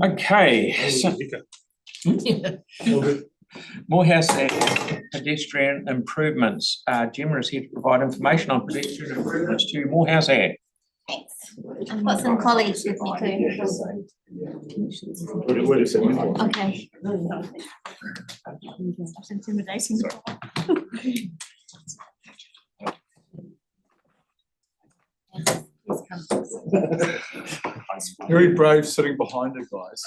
Okay, so Moorhouse pedestrian improvements. Gemma is here to provide information on pedestrian improvements to Moorhouse Ave. Thanks. I've got some colleagues with me too. Okay. That's intimidating. Very brave sitting behind it, guys.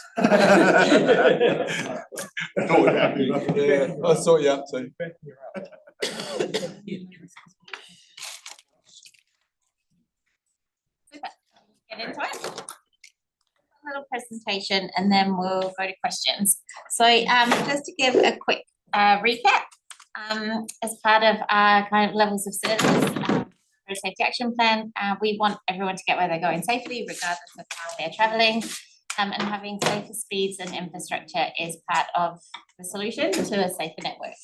Yeah, I saw you up to. Get into it. A little presentation and then we'll go to questions. So just to give a quick recap, as part of our kind of levels of service, Road Safety Action Plan, we want everyone to get where they're going safely, regardless of how they're travelling, and having safer speeds and infrastructure is part of the solution to a safer network.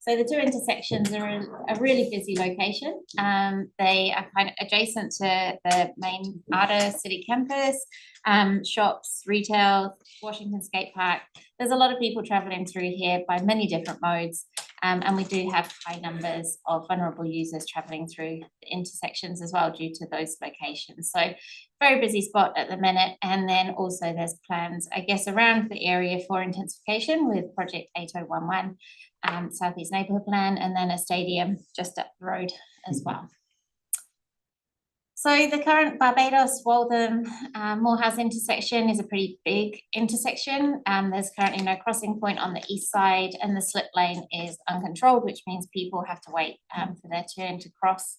So the two intersections are a really busy location. They are kind of adjacent to the main Arta City campus, shops, retail, Washington Skate Park. There's a lot of people travelling through here by many different modes, and we do have high numbers of vulnerable users travelling through the intersections as well due to those locations. So very busy spot at the minute, and then also there's plans, I guess, around the area for intensification with Project 8011, Southeast Neighbourhood Plan, and then a stadium just up the road as well. So the current Barbados, Waltham, Moorhouse intersection is a pretty big intersection. There's currently no crossing point on the east side, and the slip lane is uncontrolled, which means people have to wait for their turn to cross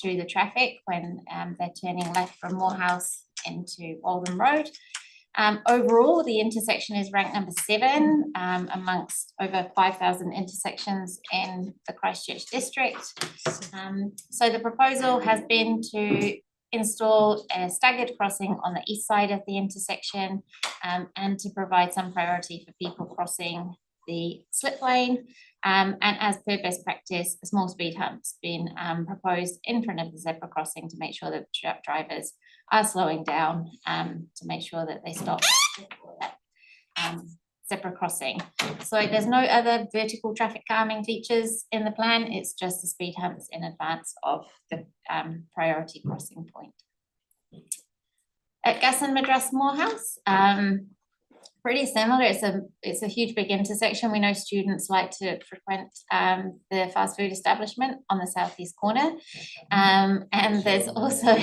through the traffic when they're turning left from Moorhouse into Waltham Road. Overall, the intersection is ranked number 7 amongst over 5,000 intersections in the Christchurch district. So the proposal has been to install a staggered crossing on the east side of the intersection and to provide some priority for people crossing the slip lane. And as per best practice, a small speed hump's been proposed in front of the zebra crossing to make sure that truck drivers are slowing down to make sure that they stop before that zebra crossing. So there's no other vertical traffic calming features in the plan. It's just the speed humps in advance of the priority crossing point. At Gus and Madras Moorhouse, pretty similar. It's a huge big intersection. We know students like to frequent the fast food establishment on the southeast corner, and there's also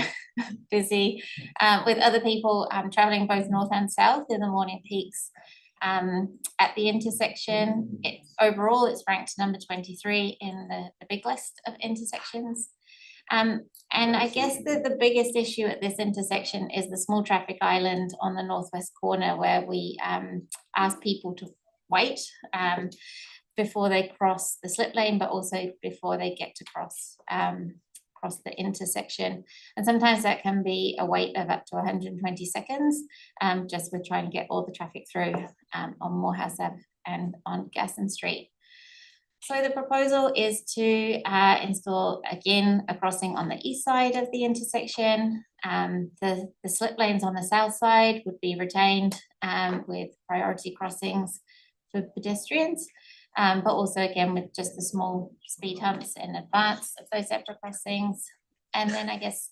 busy with other people traveling both north and south in the morning peaks. At the intersection, overall it's ranked number 23 in the big list of intersections. And I guess the biggest issue at this intersection is the small traffic island on the northwest corner, where we ask people to wait before they cross the slip lane, but also before they get to cross the intersection. And sometimes that can be a wait of up to 120 seconds, just with trying to get all the traffic through on Moorhouse Ave and on Gasson Street. So the proposal is to install again a crossing on the east side of the intersection. The slip lanes on the south side would be retained with priority crossings for pedestrians, but also again with just the small speed humps in advance of those zebra crossings. And then I guess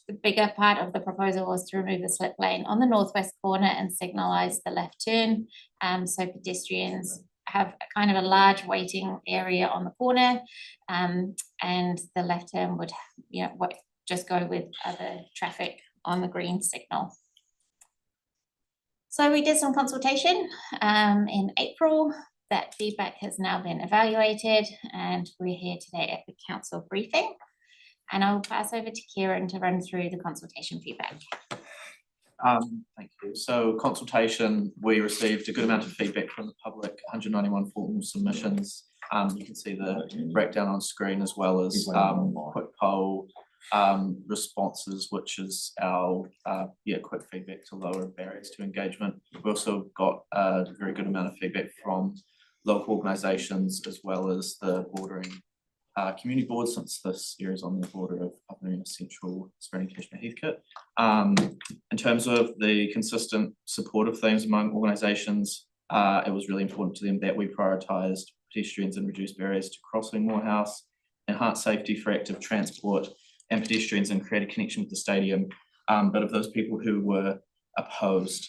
the bigger part of the proposal was to remove the slip lane on the northwest corner and signalise the left turn, so pedestrians have a kind of a large waiting area on the corner, and the left turn would, just go with other traffic on the green signal. So we did some consultation in April. That feedback has now been evaluated, and we're here today at the council briefing. And I'll pass over to Kieran to run through the consultation feedback. Thank you. So consultation, we received a good amount of feedback from the public, 191 formal submissions. You can see the breakdown on screen, as well as quick poll responses, which is our quick feedback to lower barriers to engagement. We also got a very good amount of feedback from local organisations, as well as the bordering community board, since this area is on the border of Papua New Guinea Central, Spring, Cashmere, Heathcote. In terms of the consistent supportive themes among organisations, it was really important to them that we prioritised pedestrians and reduced barriers to crossing Moorhouse, enhance safety for active transport and pedestrians, and create a connection with the stadium. But of those people who were opposed,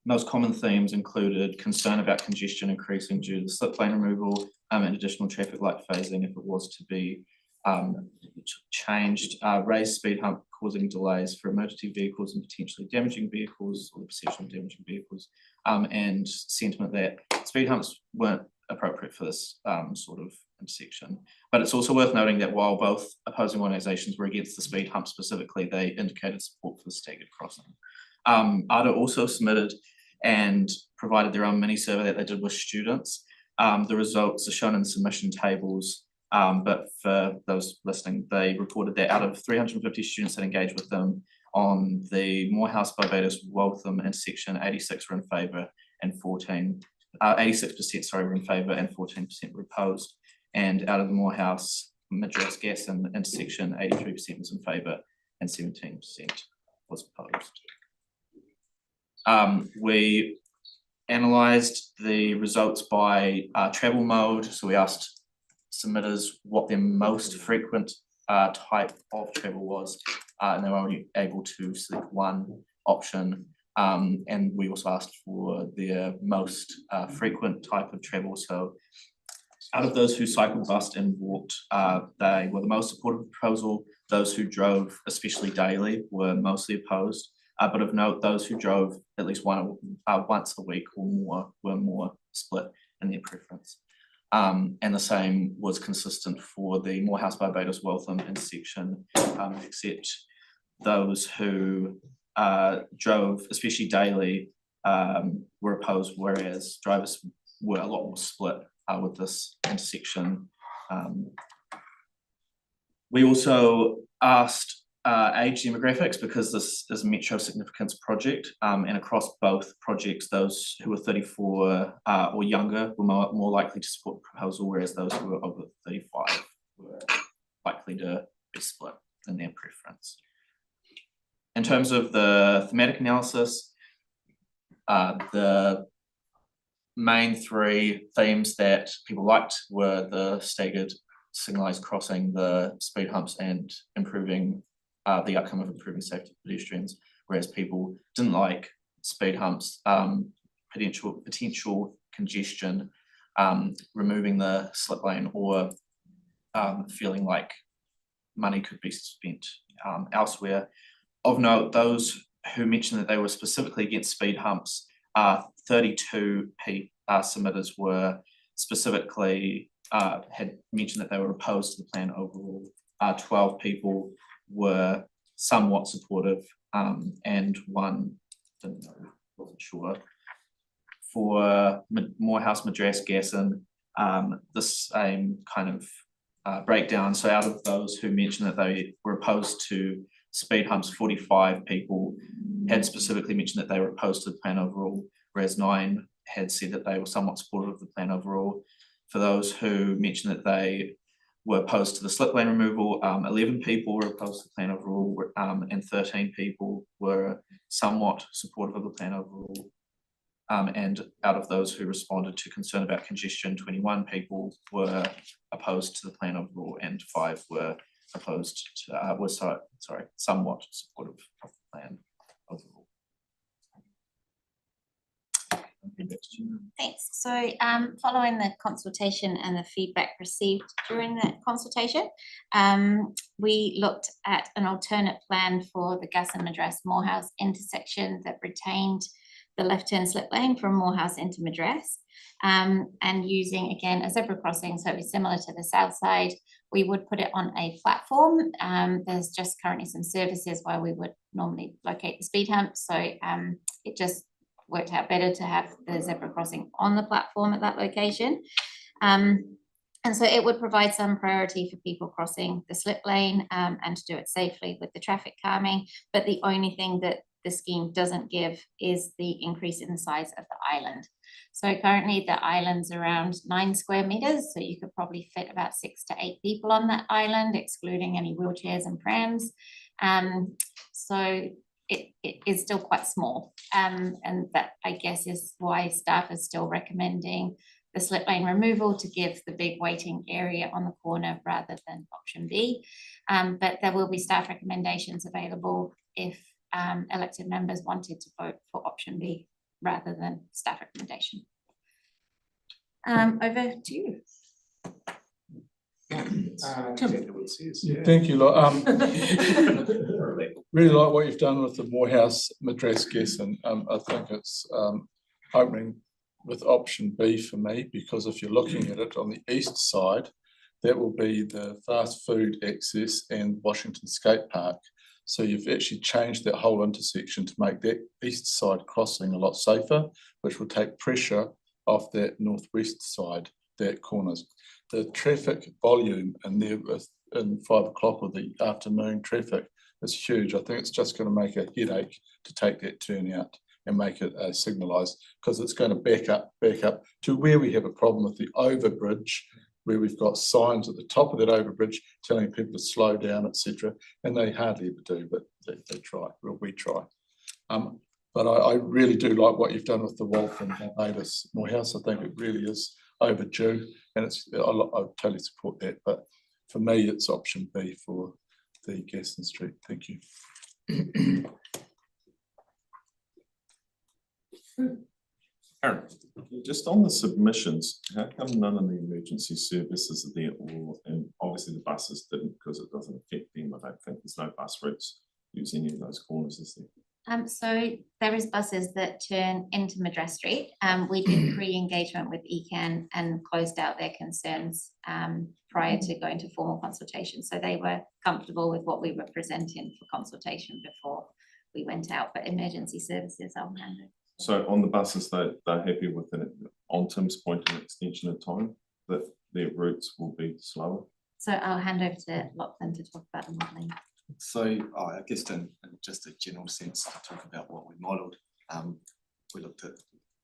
most common themes included concern about congestion increasing due to the slip lane removal and additional traffic light phasing if it was to be changed, raised speed hump causing delays for emergency vehicles and potentially damaging vehicles, or the perception of damaging vehicles, and sentiment that speed humps weren't appropriate for this sort of intersection. But it's also worth noting that while both opposing organisations were against the speed hump specifically, they indicated support for the staggered crossing. ARDA also submitted and provided their own mini survey that they did with students. The results are shown in the submission tables, but for those listening, they reported that out of 350 students that engaged with them on the Moorhouse Barbados Waltham intersection, 86 were in favour and 86% were in favour and 14% were opposed. And out of the Moorhouse Madras Gasson intersection, 83% was in favour and 17% was opposed. We analysed the results by travel mode. So we asked submitters what their most frequent type of travel was, and they were only able to select one option. And we also asked for their most frequent type of travel. So out of those who cycled, bused and walked, they were the most supportive of the proposal. Those who drove, especially daily, were mostly opposed. But of note, those who drove at least once a week or more were more split in their preference. And the same was consistent for the Moorhouse Barbados Waltham intersection, except those who drove, especially daily, were opposed, whereas drivers were a lot more split with this intersection. We also asked age demographics, because this is a metro significance project, and across both projects, those who were 34 or younger were more likely to support the proposal, whereas those who were over 35 were likely to be split in their preference. In terms of the thematic analysis, the main three themes that people liked were the staggered signalised crossing, the speed humps, and improving the outcome of improving safety for pedestrians, whereas people didn't like speed humps, potential congestion, removing the slip lane, or feeling like money could be spent elsewhere. Of note, those who mentioned that they were specifically against speed humps, 32 submitters were specifically had mentioned that they were opposed to the plan overall. 12 people were somewhat supportive, and one didn't know, wasn't sure. For Moorhouse Madras Gasson, the same kind of breakdown. So out of those who mentioned that they were opposed to speed humps, 45 people had specifically mentioned that they were opposed to the plan overall, whereas 9 had said that they were somewhat supportive of the plan overall. For those who mentioned that they were opposed to the slip lane removal, 11 people were opposed to the plan overall, and 13 people were somewhat supportive of the plan overall. And out of those who responded to concern about congestion, 21 people were opposed to the plan overall, and 5 were opposed to, somewhat supportive of the plan overall. Thanks. So following the consultation and the feedback received during that consultation, we looked at an alternate plan for the Gasson Madras Moorhouse intersection that retained the left turn slip lane from Moorhouse into Madras, and using again a zebra crossing, so it's similar to the south side. We would put it on a platform. There's just currently some services where we would normally locate the speed hump, so it just worked out better to have the zebra crossing on the platform at that location. And so it would provide some priority for people crossing the slip lane, and to do it safely with the traffic calming. But the only thing that the scheme doesn't give is the increase in the size of the island. So currently the island's around 9 square meters, so you could probably fit about 6 to 8 people on that island, excluding any wheelchairs and prams. So it is still quite small, and that, I guess, is why staff is still recommending the slip lane removal to give the big waiting area on the corner rather than option B. But there will be staff recommendations available if elected members wanted to vote for option B rather than staff recommendation. Over to you. Thank you, really like what you've done with the Moorhouse address, Guess, and I think it's opening with option B for me, because if you're looking at it on the east side, that will be the fast food access and Washington Skate Park. So you've actually changed that whole intersection to make that east side crossing a lot safer, which will take pressure off that northwest side, that corners. The traffic volume in there in 5 o'clock of the afternoon traffic is huge. I think it's just going to make a headache to take that turn out and make it signalised, because it's going to back up to where we have a problem with the overbridge, where we've got signs at the top of that overbridge telling people to slow down, etc. And they hardly ever do, but they try. Well, we try. But I really do like what you've done with the Wolf and Barbados Moorhouse. I think it really is overdue, and I totally support that. But for me, it's option B for the Gaston Street. Thank you. Aaron. Just on the submissions, how come none of the emergency services are there, or, and obviously the buses didn't because it doesn't affect them. I don't think there's no bus routes use any of those corners, is there? So there is buses that turn into Madras Street. We did pre-engagement with ECAN and closed out their concerns prior to going to formal consultation. So they were comfortable with what we were presenting for consultation before we went out, but emergency services I'll hand it. So on the buses, they're happy with it, on Tim's point, an extension of time, that their routes will be slower? So I'll hand over to Lachlan to talk about the modelling. So I guess in just a general sense, to talk about what we modelled, we looked at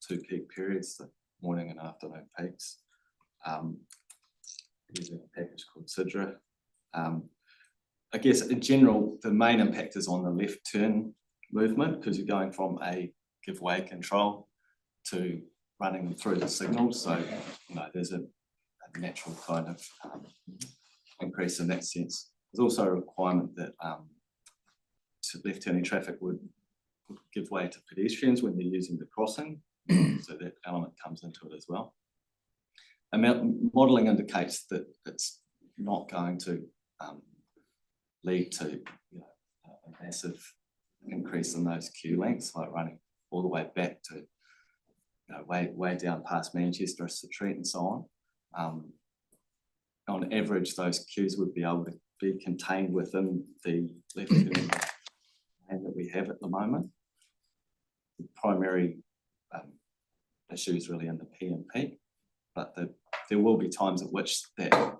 2 peak periods, the morning and afternoon peaks, using a package called Sidra. I guess in general, the main impact is on the left turn movement, because you're going from a give way control to running them through the signals. So, you know, there's a natural kind of increase in that sense. There's also a requirement that left turning traffic would give way to pedestrians when they're using the crossing. So that element comes into it as well. And modelling indicates that it's not going to lead to, you know, a massive increase in those queue lengths, like running all the way back to, you know, way down past Manchester Street and so on. On average, those queues would be able to be contained within the left turn lane that we have at the moment. The primary issue is really in the P&P, but there will be times at which that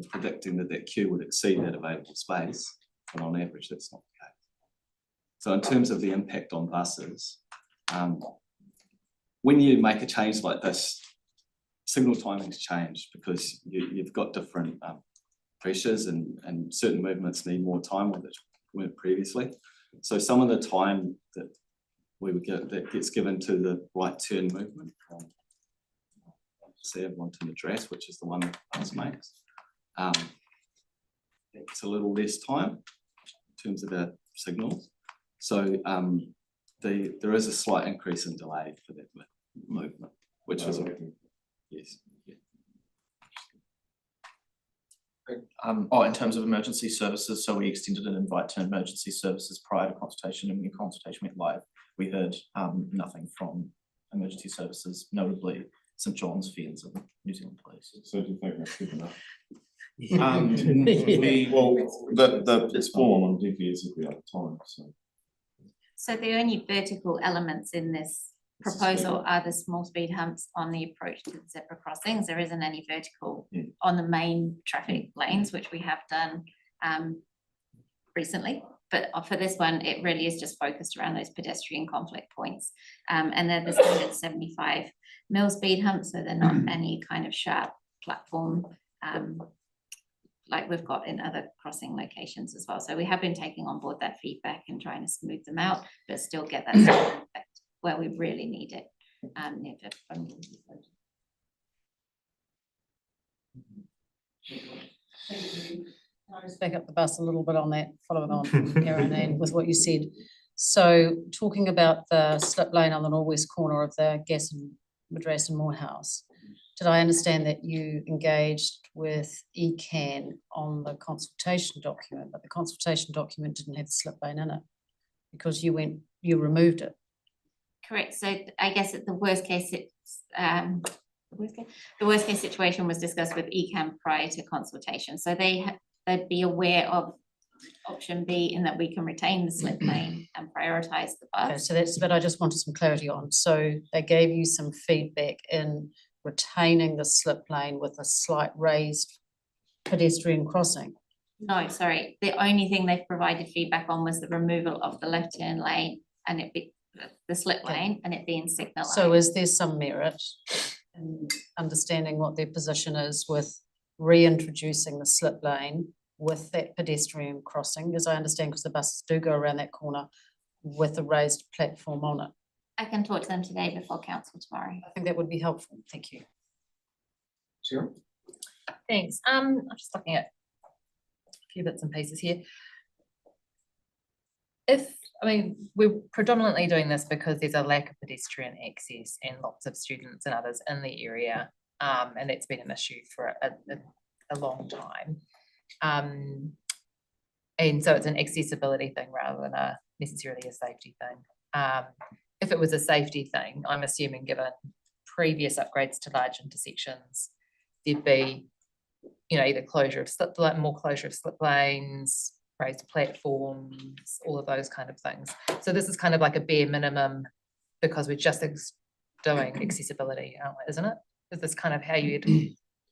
predicting that queue would exceed that available space, but on average that's not the case. So in terms of the impact on buses, when you make a change like this, signal timings change because you've got different pressures and certain movements need more time when they weren't previously. So some of the time that we would get that gets given to the right turn movement from everyone to Madras, which is the one that bus makes, it's a little less time in terms of our signals. So there is a slight increase in delay for that movement, which is yes. In terms of emergency services, so we extended an invite to emergency services prior to consultation, and when consultation went live, we heard nothing from emergency services, notably St John's, Fields and New Zealand Police. So do you think that's good enough? It's fallen on deaf ears every other time. So the only vertical elements in this proposal are the small speed humps on the approach to the zebra crossings. There isn't any vertical on the main traffic lanes, which we have done recently. but for this one, it really is just focused around those pedestrian conflict points. And they're the standard 75 mil speed humps, so they're not any kind of sharp platform like we've got in other crossing locations as well. So we have been taking on board that feedback and trying to smooth them out, but still get that effect where we really need it. I'll just back up the bus a little bit on that, following on from Erin and with what you said. So talking about the slip lane on the northwest corner of the gas and Madras and Moorhouse, did I understand that you engaged with ECAN on the consultation document, but the consultation document didn't have the slip lane in it because you removed it? Correct. So I guess at the worst case, it's the worst case situation was discussed with ECAN prior to consultation. So they'd be aware of option B in that we can retain the slip lane and prioritise the bus. Okay, so that's the bit I just wanted some clarity on. So they gave you some feedback in retaining the slip lane with a slight raised pedestrian crossing? No, sorry. The only thing they've provided feedback on was the removal of the left turn lane and it be the slip lane and it being signal lane. So is there some merit in understanding what their position is with reintroducing the slip lane with that pedestrian crossing, as I understand, because the buses do go around that corner with a raised platform on it? I can talk to them today before council tomorrow. I think that would be helpful. Thank you. Sarah? Thanks. I'm just looking at a few bits and pieces here. We're predominantly doing this because there's a lack of pedestrian access and lots of students and others in the area, and that's been an issue for a long time. And so it's an accessibility thing rather than necessarily a safety thing. If it was a safety thing, I'm assuming given previous upgrades to large intersections, there'd be, either closure of more closure of slip lanes, raised platforms, all of those kind of things. So this is kind of like a bare minimum because we're just doing accessibility, isn't it? Is this kind of how you'd...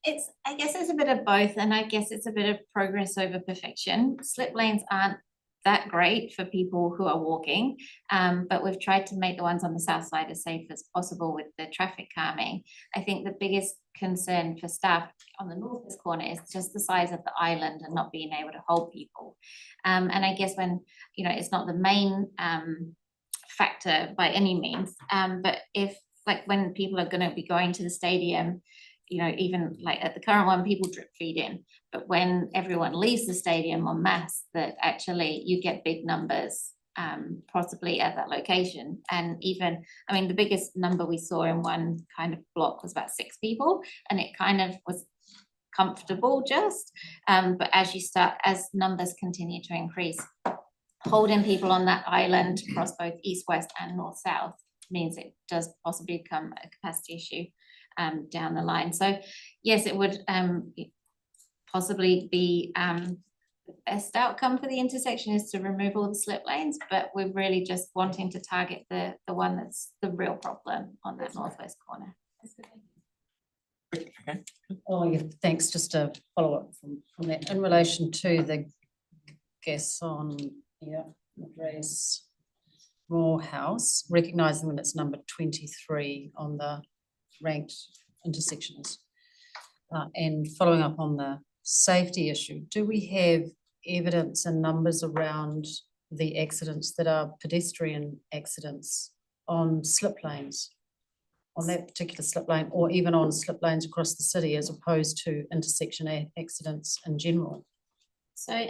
I guess it's a bit of both, and I guess it's a bit of progress over perfection. Slip lanes aren't that great for people who are walking, but we've tried to make the ones on the south side as safe as possible with the traffic calming. I think the biggest concern for staff on the northwest corner is just the size of the island and not being able to hold people. And I guess when, it's not the main factor by any means, but if when people are going to be going to the stadium, even like at the current one, people drip feed in, but when everyone leaves the stadium en masse, that actually you get big numbers possibly at that location. And even, the biggest number we saw in one kind of block was about 6 people, and it kind of was comfortable just, but as numbers continue to increase, holding people on that island across both east-west and north-south means it does possibly become a capacity issue down the line. So yes, it would possibly be the best outcome for the intersection is to remove all the slip lanes, but we're really just wanting to target the one that's the real problem on that northwest corner. Okay. Oh, yeah, thanks. Just to follow up from that, in relation to the gas on Madras Moorhouse, recognising that it's number 23 on the ranked intersections, and following up on the safety issue, do we have evidence and numbers around the accidents that are pedestrian accidents on slip lanes, on that particular slip lane, or even on slip lanes across the city, as opposed to intersection accidents in general? So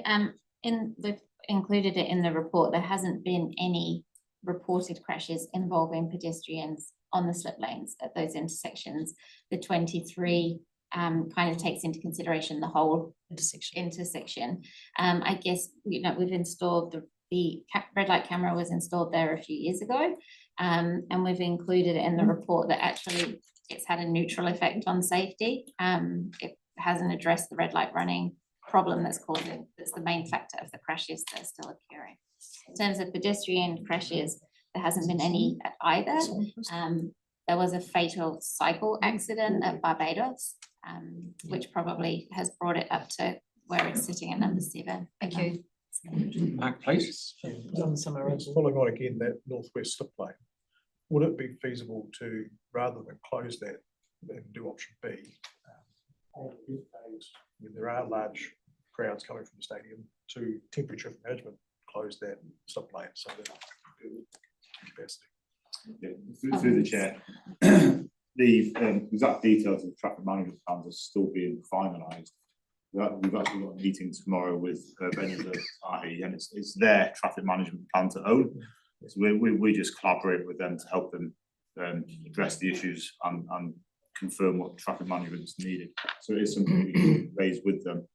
we've included it in the report. There hasn't been any reported crashes involving pedestrians on the slip lanes at those intersections. The 23 kind of takes into consideration the whole intersection. I guess we've installed the red light camera was installed there a few years ago, and we've included it in the report that actually it's had a neutral effect on safety. It hasn't addressed the red light running problem that's the main factor of the crashes that are still occurring. In terms of pedestrian crashes, there hasn't been any at either. There was a fatal cycle accident at Barbados, which probably has brought it up to where it's sitting at number 7. Thank you. Mark, please. Following on again, that northwest slip lane, would it be feasible to, rather than close that and do option B, on weekdays, when there are large crowds coming from the stadium, to temperature management, close that slip lane so that capacity? Yeah, through the chair. The exact details of the traffic management plans are still being finalised. We've actually got a meeting tomorrow with Benny and it's their traffic management plan to own. So we just collaborate with them to help them address the issues and confirm what traffic management is needed. So it is something we can raise with them.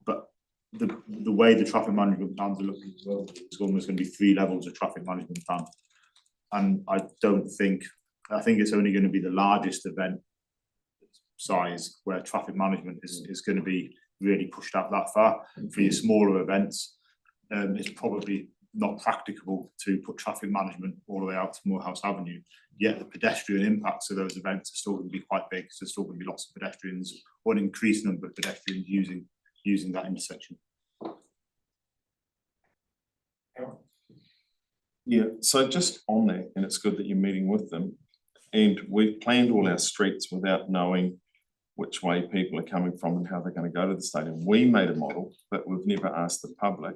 But the way the traffic management plans are looking, it's almost going to be 3 levels of traffic management plan. And I think it's only going to be the largest event size where traffic management is going to be really pushed out that far. For your smaller events, it's probably not practicable to put traffic management all the way out to Moorhouse Avenue. Yet the pedestrian impacts of those events are still going to be quite big. So there's still going to be lots of pedestrians, or an increased number of pedestrians using that intersection. Yeah, so just on that, and it's good that you're meeting with them, and we've planned all our streets without knowing which way people are coming from and how they're going to go to the stadium. We made a model, but we've never asked the public.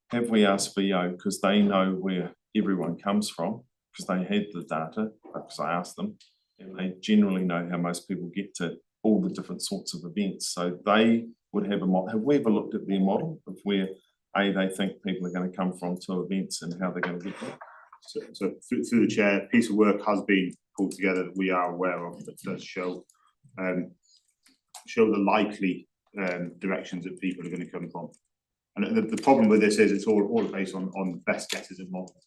Have we asked VO, because they know where everyone comes from, because they had the data, because I asked them, and they generally know how most people get to all the different sorts of events. So they would have a model. Have we ever looked at their model of where they think people are going to come from to events and how they're going to get there? So through the chair, a piece of work has been pulled together that we are aware of that does show the likely directions that people are going to come from. And the problem with this is it's all based on best guesses and models.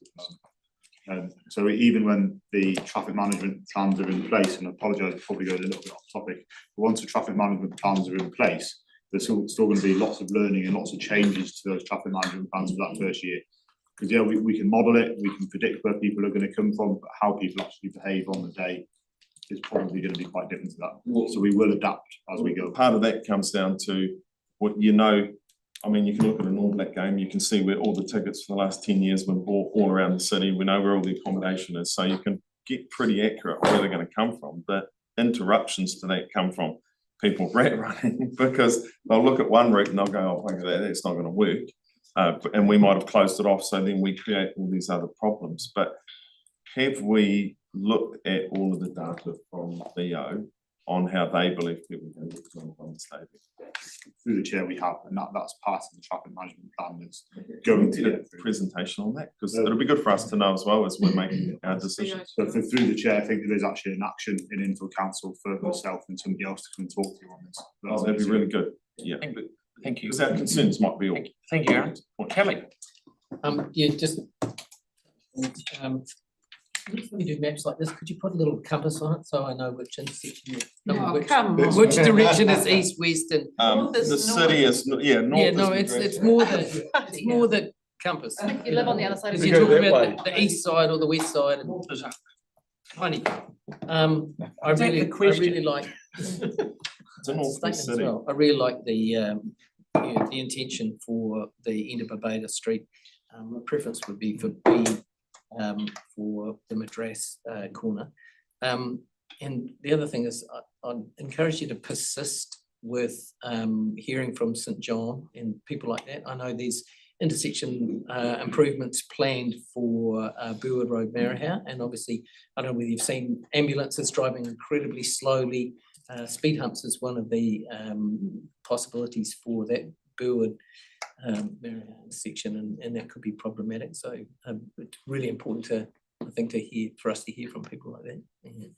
So even when the traffic management plans are in place, and I apologise, probably going a little bit off topic, but once the traffic management plans are in place, there's still going to be lots of learning and lots of changes to those traffic management plans for that first year. Because yeah, we can model it, we can predict where people are going to come from, but how people actually behave on the day is probably going to be quite different to that. So we will adapt as we go. Part of that comes down to what you know. I mean, you can look at an All Black game, you can see where all the tickets for the last 10 years have been bought all around the city. We know where all the accommodation is, so you can get pretty accurate where they're going to come from. The interruptions to that come from people rat running because they'll look at one route and they'll go, oh, that's not going to work. And we might have closed it off, so then we create all these other problems. But have we looked at all of the data from VO on how they believe people are going to get on the stadium? Through the chair, we have, and that's part of the traffic management plan that's going to get a presentation on that, because it'll be good for us to know as well as we're making our decisions. So through the chair, I think there is actually an action in Infield Council for myself and somebody else to come and talk to you on this. Oh, that'd be really good. Yeah. Thank you. Because our concerns might be all. Thank you, Aaron. Kelly. Yeah, just when you do maps like this, could you put a little compass on it so I know which intersection, which direction is east, west, and the city is north. Yeah, no, it's more the compass. If you live on the other side of Because the you're talking about the east side or the west side, and tiny. I really like. It's a northwest city. Well. I really like the the intention for the end of Barbada Street. My preference would be for B for the Madras corner. And the other thing is I'd encourage you to persist with hearing from St John and people like that. I know there's intersection improvements planned for Burwood Road, Moorhouse, and obviously I don't know whether you've seen ambulances driving incredibly slowly. Speed humps is one of the possibilities for that Burwood section, and that could be problematic. So it's really important to, I think, for us to hear from people like that.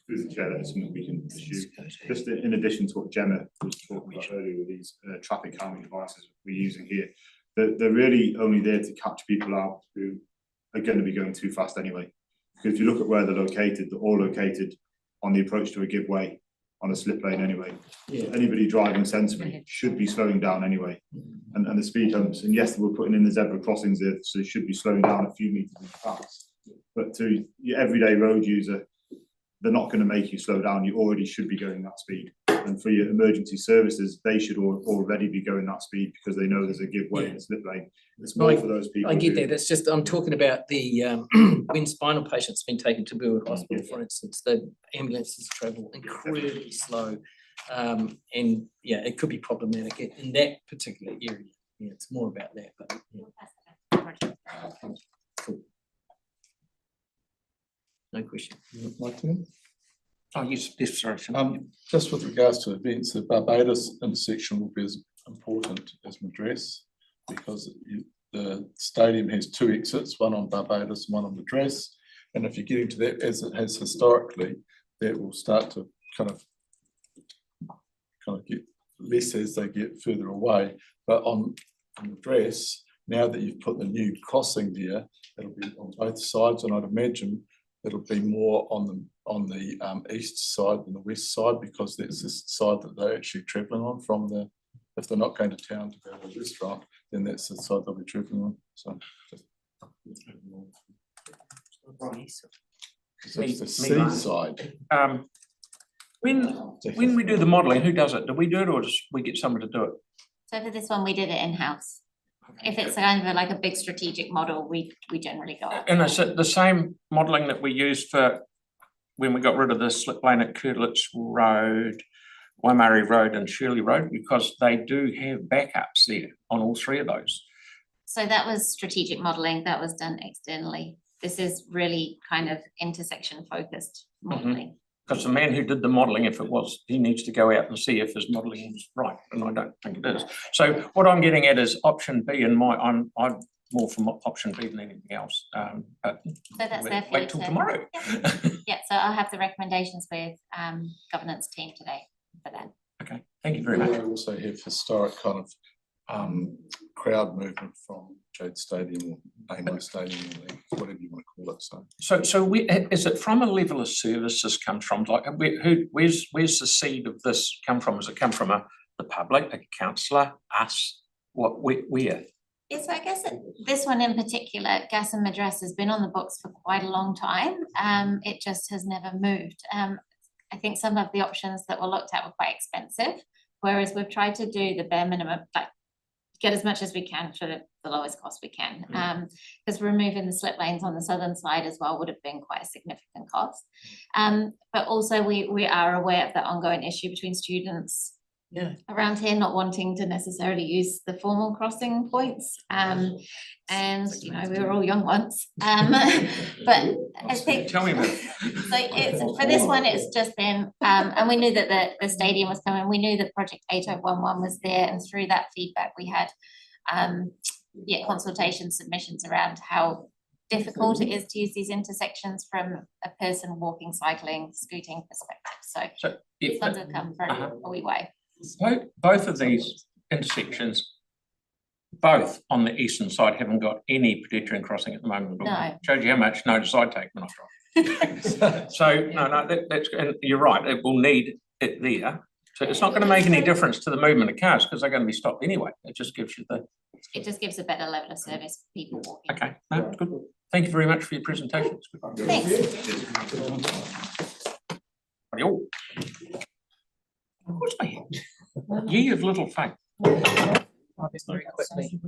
Through the chair, that's something we can pursue. Just in addition to what Gemma was talking about earlier with these traffic calming devices we're using here, they're really only there to catch people out who are going to be going too fast anyway. Because if you look at where they're all located on the approach to a give way on a slip lane anyway. Yeah. Anybody driving sensibly should be slowing down anyway. And the speed humps, and yes, we're putting in the zebra crossings there, so they should be slowing down a few meters in advance. But to your everyday road user, they're not going to make you slow down. You already should be going that speed. and for your emergency services, they should already be going that speed because they know there's a give way in the slip lane. It's more for those people. I get who- that, it's just, I'm talking about the, when spinal patients been taken to Moorhouse Hospital, for instance, the ambulances travel incredibly slow. And yeah, it could be problematic in that particular area. Yeah, it's more about that, but yeah. Cool. No question. Oh, yes, sorry. Just with regards to events, the Barbados intersection will be as important as Madras because the stadium has two exits, one on Barbados and one on Madras. And if you're getting to that, as it has historically, that will start to kind of get less as they get further away. But on Madras, now that you've put the new crossing there, it'll be on both sides, and I'd imagine it'll be more on the east side than the west side because that's the side that they're actually travelling on from the. If they're not going to town to go to the restaurant, then that's the side they'll be travelling on. So it's the seaside. When we do the modelling, who does it? Do we do it or just we get somebody to do it? So for this one, we did it in-house. If it's kind of like a big strategic model, we generally go out. And is it the same modelling that we used for when we got rid of the slip lane at Curdlitz Road, Waimari Road and Shirley Road, because they do have backups there on all three of those. So that was strategic modelling that was done externally. This is really kind of intersection focused modelling. Because the man who did the modelling, if it was, he needs to go out and see if his modelling is right, and I don't think it is. So what I'm getting at is option B, and I'm more from option B than anything else. But So that's there for wait you till to- tomorrow. Yeah, so I'll have the recommendations with governance team today for that. Okay, thank you very much. We also have historic kind of crowd movement from Jade Stadium or Amo Stadium, or whatever you want to call it. So is it from a level of service this comes from? Like, where's the seed of this come from? Does it come from the public, a councillor, us? Where? Yes, so I guess this one in particular, Gas and Madras, has been on the books for quite a long time. It just has never moved. I think some of the options that were looked at were quite expensive, whereas we've tried to do the bare minimum, like get as much as we can for the lowest cost we can. Because removing the slip lanes on the southern side as well would have been quite a significant cost. But also we are aware of the ongoing issue between students around here not wanting to necessarily use the formal crossing points. And you know, we were all young once. But I think Tell me about it. so it's for this one, it's just been and we knew that the stadium was coming. We knew that Project 8011 was there, and through that feedback we had consultation submissions around how difficult it is to use these intersections from a person walking, cycling, scooting perspective. So these ones have come from a wee way. Both of these intersections, both on the eastern side, haven't got any pedestrian crossing at the moment. No. Shows you how much notice I take when I drive. So that's, and you're right, it will need it there. So it's not going to make any difference to the movement of cars because they're going to be stopped anyway. It just gives you It just gives a better level of service for people walking. okay. No, good. Thank you very much for your presentation. Thanks. Of course I am. Ye of little faith. Very quickly.